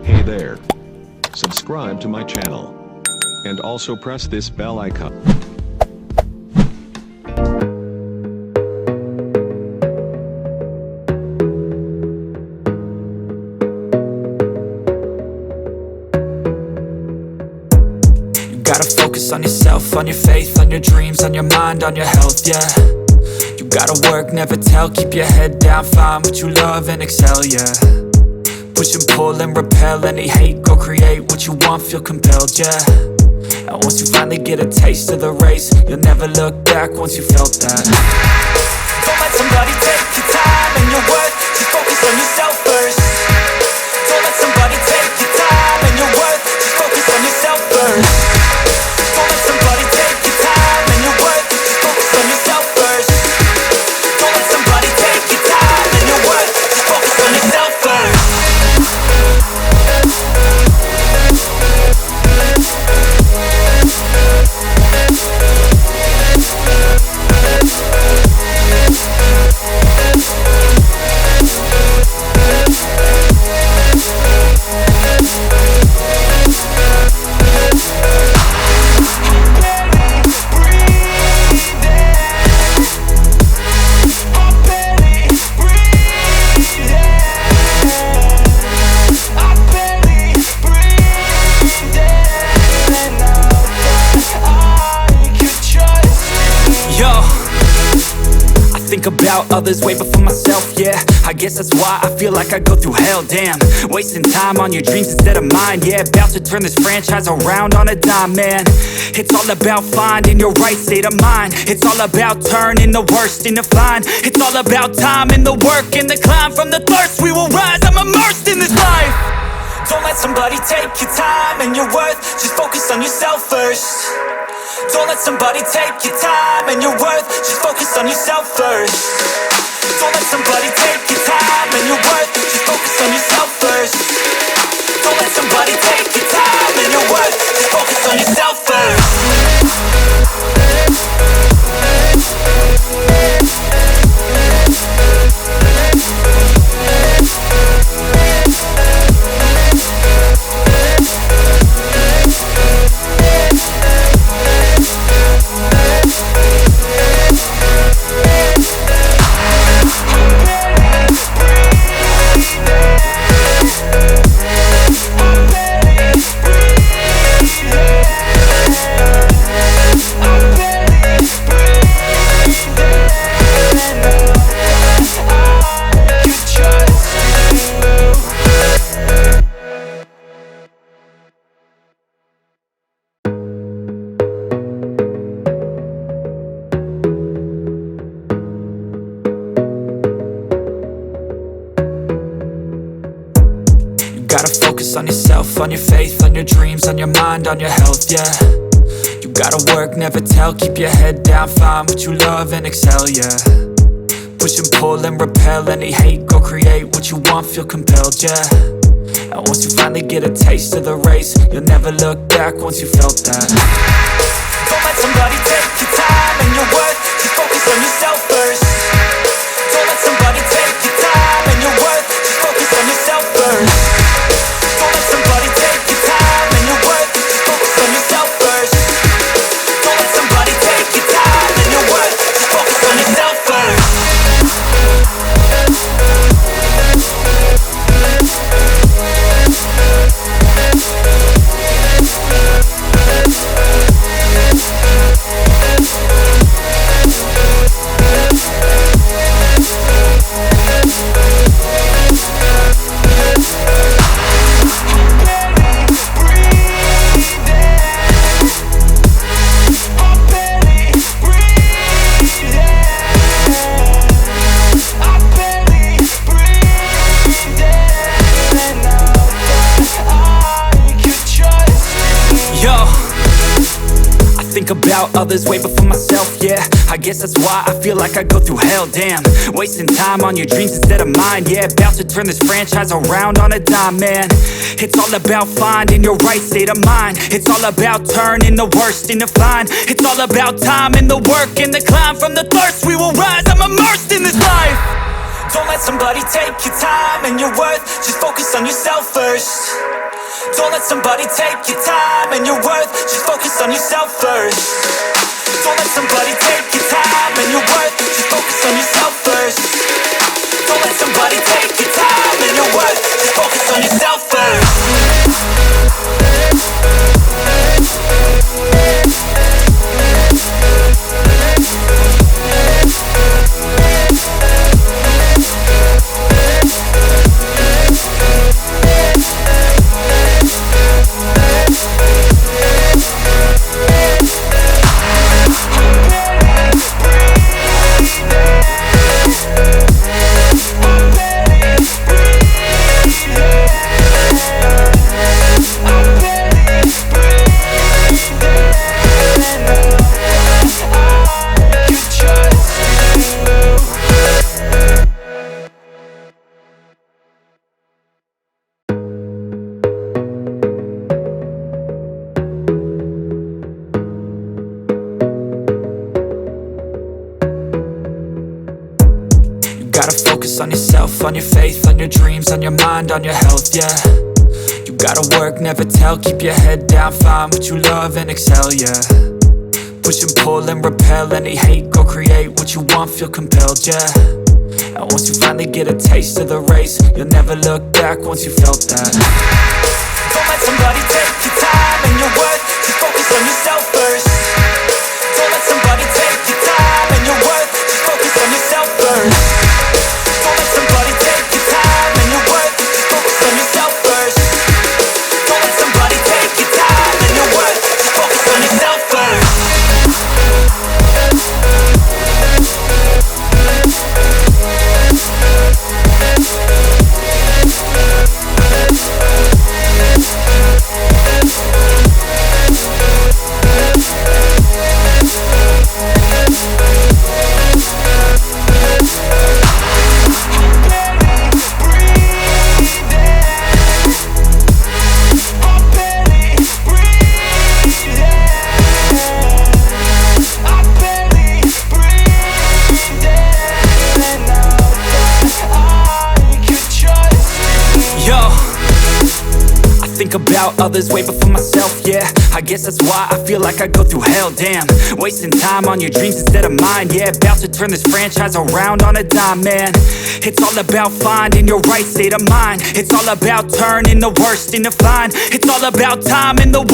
Hey there. Subscribe to my channel. And also press this bell icon. You gotta focus on yourself, on your faith, on your dreams, on your mind, on your health, yeah. You gotta work, never tell, keep your head down, find what you love and excel, yeah. Push and pull and repel any hate, go create what you want, feel compelled, yeah. And once you finally get a taste of the race, you'll never look back once you felt that. Don't let somebody take your time and your worth, just focus on yourself first. Don't let somebody take your time and your worth, just focus on yourself first. Don't let somebody take your time and your worth, just focus on yourself first. Don't let somebody take your time and your worth, just focus on yourself first. About others way before myself, yeah. I guess that's why I feel like I go through hell, damn. Wasting time on your dreams instead of mine, yeah. About to turn this franchise around on a dime, man. It's all about finding your right state of mind. It's all about turning the worst into fine. It's all about time and the work and the climb. From the thirst we will rise, I'm immersed in this life. Don't let somebody take your time and your worth, just focus on yourself first. Don't let somebody take your time and your worth, just focus on yourself first. Don't let somebody take your time and your worth, just focus on yourself first. Don't let somebody take your time and your worth, just focus on yourself first. On yourself, on your faith, on your dreams, on your mind, on your health, yeah. You gotta work, never tell, keep your head down, find what you love and excel, yeah. Push and pull and repel any hate, go create what you want, feel compelled, yeah. And once you finally get a taste of the race, you'll never look back once you felt that. Don't let somebody take your time and your worth, just focus on yourself first. Don't let somebody take your time and your worth, just focus on yourself first. Don't let somebody take your time and your worth, just focus on yourself first. Don't let somebody take your time and your worth, just focus on yourself first. Think about others way before myself, yeah. I guess that's why I feel like I go through hell, damn. Wasting time on your dreams instead of mine, yeah. About to turn this franchise around on a dime, man. It's all about finding your right state of mind. It's all about turning the worst into fine. It's all about time and the work and the climb. From the thirst we will rise, I'm immersed in this life. Don't let somebody take your time and your worth. Just focus on yourself first. Don't let somebody take your time and your worth. Just focus on yourself first. Don't let somebody take your time and your worth. Just focus on yourself first. Don't let somebody take your time and your worth. Just focus on yourself first. Gotta focus on yourself, on your faith, on your dreams, on your mind, on your health, yeah. You gotta work, never tell, keep your head down, find what you love and excel, yeah. Push and pull and repel any hate, go create what you want, feel compelled, yeah. And once you finally get a taste of the race, you'll never look back once you felt that. Don't let somebody take your time and your worth, just focus on yourself first. Don't let somebody take your time and your worth, just focus on yourself first. Don't let somebody take your time and your worth. Just focus on yourself first. Don't let somebody take your time and your worth. Just focus on yourself first. About others way before myself, yeah. I guess that's why I feel like I go through hell, damn. Wasting time on your dreams instead of mine, yeah. About to turn this franchise around on a dime, man. It's all about finding your right state of mind. It's all about turning the worst into fine. It's all about time in the world.